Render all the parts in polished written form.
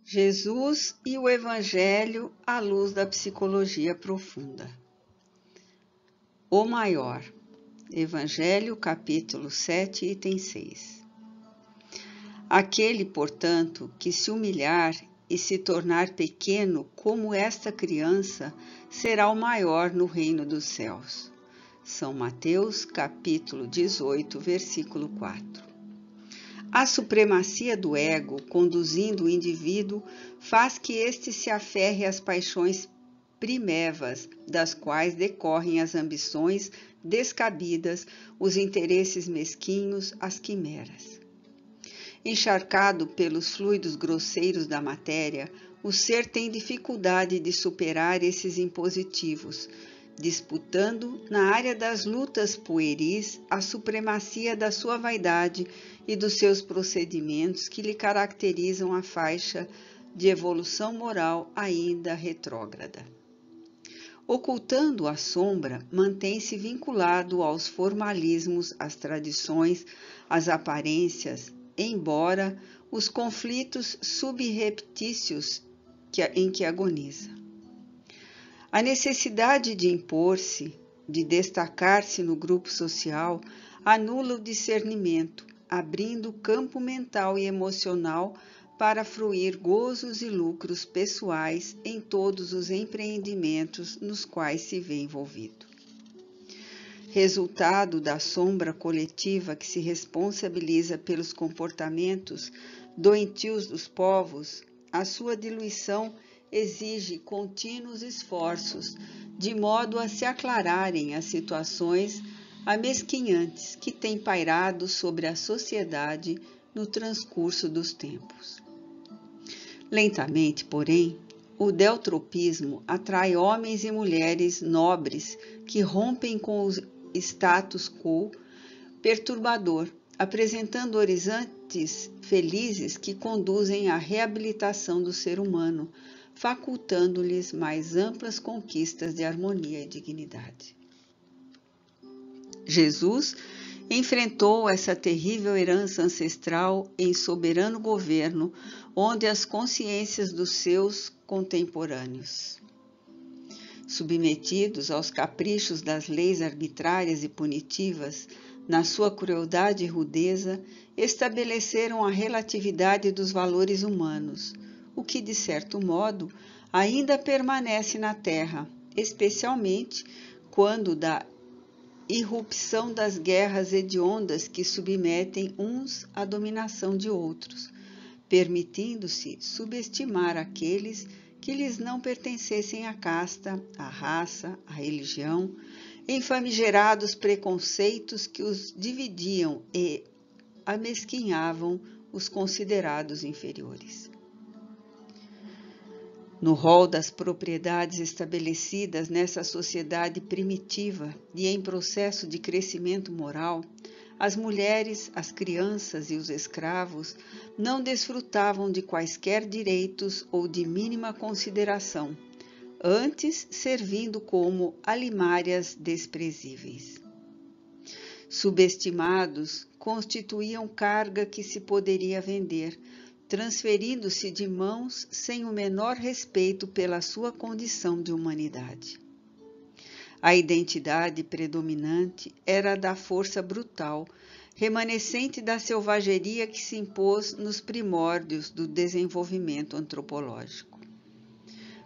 Jesus e o Evangelho à luz da psicologia profunda. O maior. Evangelho, capítulo 7, item 6. Aquele, portanto, que se humilhar e se tornar pequeno como esta criança, será o maior no reino dos céus. São Mateus, capítulo 18, versículo 4. A supremacia do ego, conduzindo o indivíduo, faz que este se aferre às paixões primevas, das quais decorrem as ambições descabidas, os interesses mesquinhos, as quimeras. Encharcado pelos fluidos grosseiros da matéria, o ser tem dificuldade de superar esses impositivos, disputando, na área das lutas pueris, a supremacia da sua vaidade e dos seus procedimentos que lhe caracterizam a faixa de evolução moral ainda retrógrada. Ocultando a sombra, mantém-se vinculado aos formalismos, às tradições, às aparências, embora os conflitos subreptícios em que agoniza. A necessidade de impor-se, de destacar-se no grupo social, anula o discernimento, abrindo campo mental e emocional para fruir gozos e lucros pessoais em todos os empreendimentos nos quais se vê envolvido. Resultado da sombra coletiva que se responsabiliza pelos comportamentos doentios dos povos, a sua diluição exige contínuos esforços, de modo a se aclararem as situações amesquinhantes que têm pairado sobre a sociedade no transcurso dos tempos. Lentamente, porém, o deltropismo atrai homens e mulheres nobres que rompem com o status quo perturbador, apresentando horizontes felizes que conduzem à reabilitação do ser humano, facultando-lhes mais amplas conquistas de harmonia e dignidade. Jesus enfrentou essa terrível herança ancestral em soberano governo, onde as consciências dos seus contemporâneos, submetidos aos caprichos das leis arbitrárias e punitivas, na sua crueldade e rudeza, estabeleceram a relatividade dos valores humanos, o que, de certo modo, ainda permanece na Terra, especialmente quando da irrupção das guerras hediondas que submetem uns à dominação de outros, permitindo-se subestimar aqueles que lhes não pertencessem à casta, à raça, à religião, em famigerados preconceitos que os dividiam e amesquinhavam os considerados inferiores. No rol das propriedades estabelecidas nessa sociedade primitiva e em processo de crescimento moral, as mulheres, as crianças e os escravos não desfrutavam de quaisquer direitos ou de mínima consideração, antes servindo como alimárias desprezíveis. Subestimados, constituíam carga que se poderia vender, transferindo-se de mãos sem o menor respeito pela sua condição de humanidade. A identidade predominante era a da força brutal, remanescente da selvageria que se impôs nos primórdios do desenvolvimento antropológico.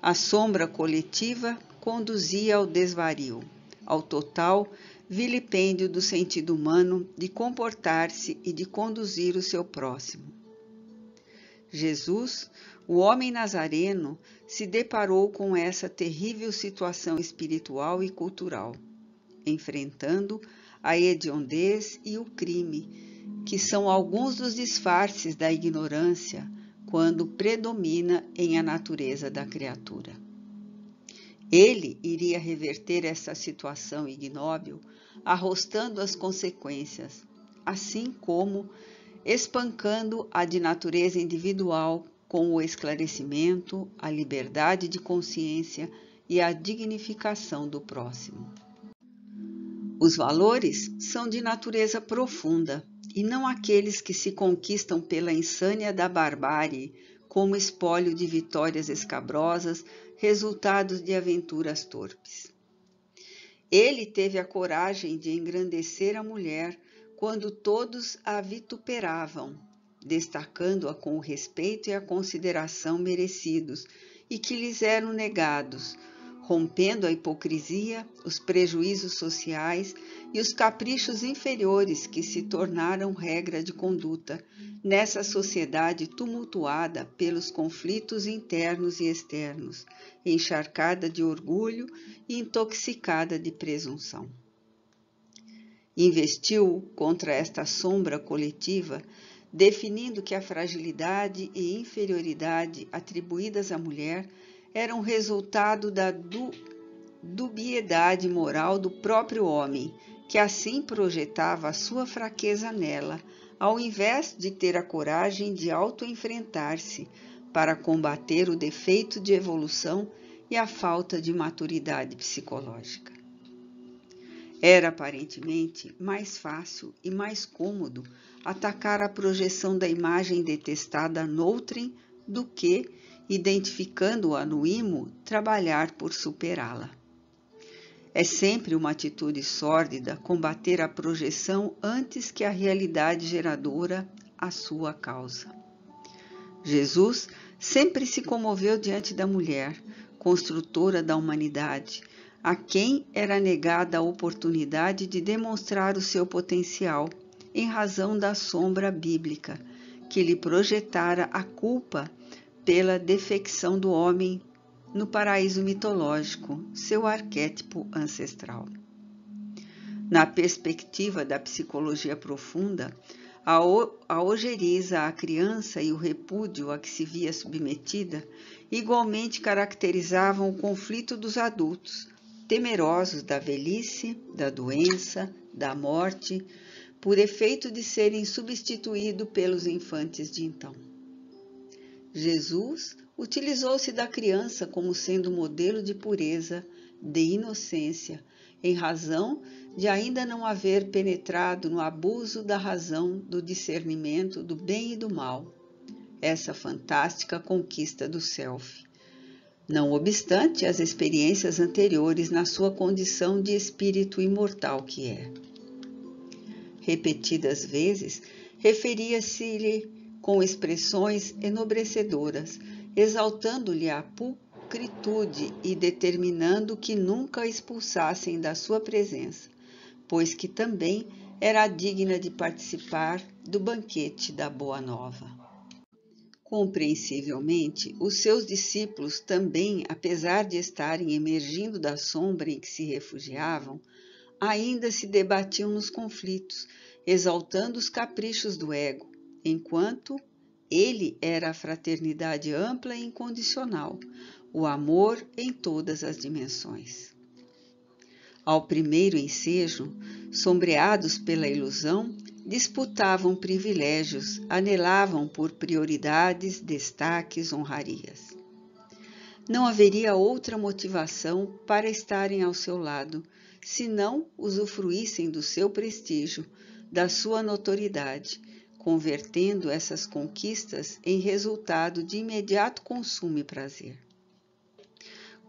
A sombra coletiva conduzia ao desvario, ao total vilipêndio do sentido humano de comportar-se e de conduzir o seu próximo. Jesus, o homem nazareno, se deparou com essa terrível situação espiritual e cultural, enfrentando a hediondez e o crime, que são alguns dos disfarces da ignorância quando predomina em a natureza da criatura. Ele iria reverter essa situação ignóbil, arrostando as consequências, assim como espancando a de natureza individual com o esclarecimento, a liberdade de consciência e a dignificação do próximo. Os valores são de natureza profunda e não aqueles que se conquistam pela insânia da barbárie, como espólio de vitórias escabrosas, resultados de aventuras torpes. Ele teve a coragem de engrandecer a mulher quando todos a vituperavam, destacando-a com o respeito e a consideração merecidos e que lhes eram negados, rompendo a hipocrisia, os prejuízos sociais e os caprichos inferiores que se tornaram regra de conduta nessa sociedade tumultuada pelos conflitos internos e externos, encharcada de orgulho e intoxicada de presunção. Investiu contra esta sombra coletiva, definindo que a fragilidade e inferioridade atribuídas à mulher eram resultado da dubiedade moral do próprio homem, que assim projetava a sua fraqueza nela, ao invés de ter a coragem de auto-enfrentar-se para combater o defeito de evolução e a falta de maturidade psicológica. Era aparentemente mais fácil e mais cômodo atacar a projeção da imagem detestada noutrem do que, identificando-a no imo, trabalhar por superá-la. É sempre uma atitude sórdida combater a projeção antes que a realidade geradora a sua causa. Jesus sempre se comoveu diante da mulher, construtora da humanidade, a quem era negada a oportunidade de demonstrar o seu potencial, em razão da sombra bíblica, que lhe projetara a culpa pela defecção do homem no paraíso mitológico, seu arquétipo ancestral. Na perspectiva da psicologia profunda, a ojeriza à criança e o repúdio a que se via submetida igualmente caracterizavam o conflito dos adultos, temerosos da velhice, da doença, da morte, por efeito de serem substituídos pelos infantes de então. Jesus utilizou-se da criança como sendo modelo de pureza, de inocência, em razão de ainda não haver penetrado no abuso da razão, do discernimento do bem e do mal, essa fantástica conquista do self. Não obstante as experiências anteriores na sua condição de espírito imortal que é. Repetidas vezes, referia-se-lhe com expressões enobrecedoras, exaltando-lhe a pulcritude e determinando que nunca a expulsassem da sua presença, pois que também era digna de participar do banquete da Boa Nova. Compreensivelmente, os seus discípulos também, apesar de estarem emergindo da sombra em que se refugiavam, ainda se debatiam nos conflitos, exaltando os caprichos do ego, enquanto ele era a fraternidade ampla e incondicional, o amor em todas as dimensões. Ao primeiro ensejo, sombreados pela ilusão, disputavam privilégios, anelavam por prioridades, destaques, honrarias. Não haveria outra motivação para estarem ao seu lado, se não usufruíssem do seu prestígio, da sua notoriedade, convertendo essas conquistas em resultado de imediato consumo e prazer.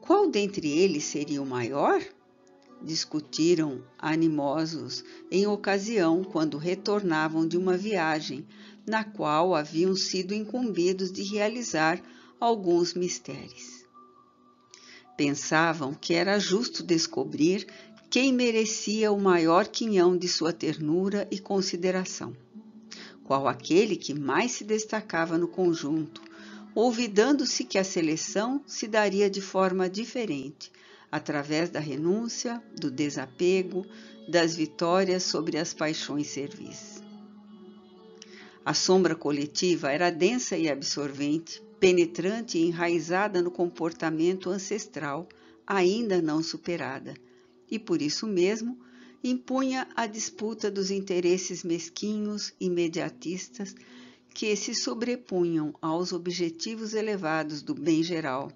Qual dentre eles seria o maior? Discutiram animosos em ocasião quando retornavam de uma viagem na qual haviam sido incumbidos de realizar alguns mistérios. Pensavam que era justo descobrir quem merecia o maior quinhão de sua ternura e consideração, qual aquele que mais se destacava no conjunto, olvidando-se que a seleção se daria de forma diferente, através da renúncia, do desapego, das vitórias sobre as paixões servis. A sombra coletiva era densa e absorvente, penetrante e enraizada no comportamento ancestral, ainda não superada, e por isso mesmo impunha a disputa dos interesses mesquinhos, imediatistas, que se sobrepunham aos objetivos elevados do bem geral,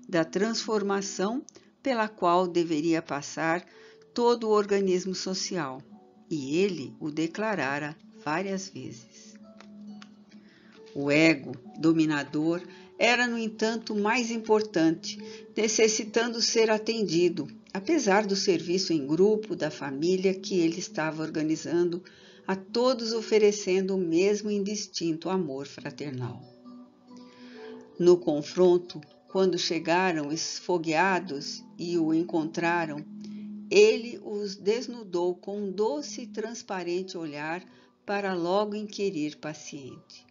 da transformação pela qual deveria passar todo o organismo social, e ele o declarara várias vezes. O ego dominador era, no entanto, mais importante, necessitando ser atendido, apesar do serviço em grupo da família que ele estava organizando, a todos oferecendo o mesmo indistinto amor fraternal. No confronto, quando chegaram esfogueados e o encontraram, ele os desnudou com um doce e transparente olhar para logo inquirir paciente: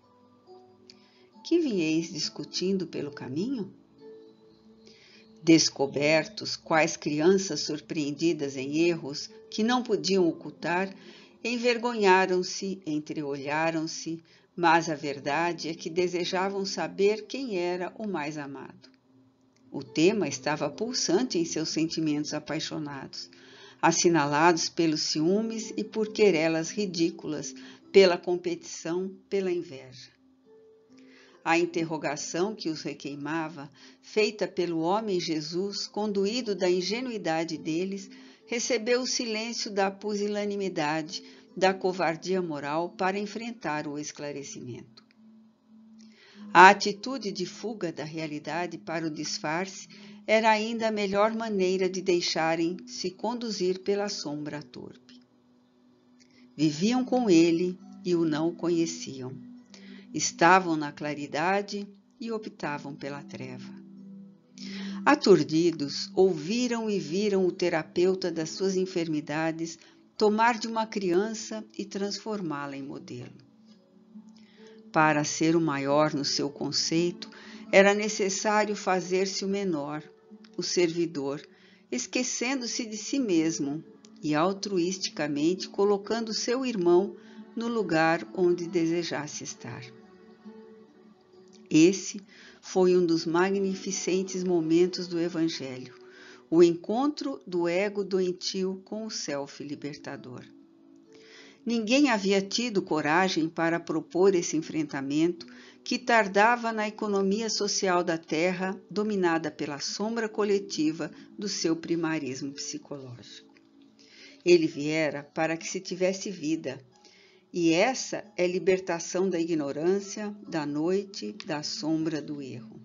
que vieis discutindo pelo caminho? Descobertos, quais crianças surpreendidas em erros que não podiam ocultar, envergonharam-se, entreolharam-se, mas a verdade é que desejavam saber quem era o mais amado. O tema estava pulsante em seus sentimentos apaixonados, assinalados pelos ciúmes e por querelas ridículas, pela competição, pela inveja. A interrogação que os requeimava, feita pelo homem Jesus, conduído da ingenuidade deles, recebeu o silêncio da pusilanimidade, da covardia moral para enfrentar o esclarecimento. A atitude de fuga da realidade para o disfarce era ainda a melhor maneira de deixarem-se conduzir pela sombra torpe. Viviam com ele e o não conheciam. Estavam na claridade e optavam pela treva. Aturdidos, ouviram e viram o terapeuta das suas enfermidades tomar de uma criança e transformá-la em modelo. Para ser o maior no seu conceito, era necessário fazer-se o menor, o servidor, esquecendo-se de si mesmo e altruisticamente colocando seu irmão no lugar onde desejasse estar. Esse foi um dos magnificentes momentos do Evangelho, o encontro do ego doentio com o self libertador. Ninguém havia tido coragem para propor esse enfrentamento que tardava na economia social da Terra, dominada pela sombra coletiva do seu primarismo psicológico. Ele viera para que se tivesse vida, e essa é libertação da ignorância, da noite, da sombra do erro.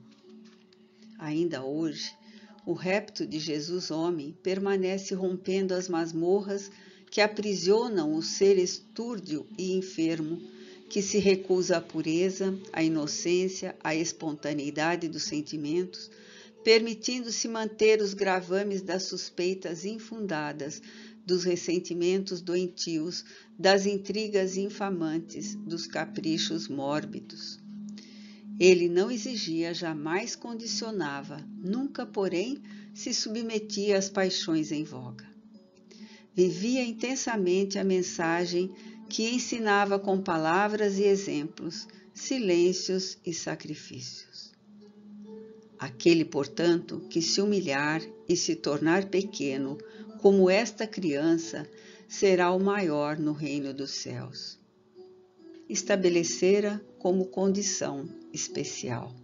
Ainda hoje, o repto de Jesus homem permanece rompendo as masmorras que aprisionam o ser estúrdio e enfermo, que se recusa à pureza, à inocência, à espontaneidade dos sentimentos, permitindo-se manter os gravames das suspeitas infundadas, dos ressentimentos doentios, das intrigas infamantes, dos caprichos mórbidos. Ele não exigia, jamais condicionava, nunca, porém, se submetia às paixões em voga. Vivia intensamente a mensagem que ensinava com palavras e exemplos, silêncios e sacrifícios. Aquele, portanto, que se humilhar e se tornar pequeno, como esta criança, será o maior no reino dos céus. Estabelecera como condição especial.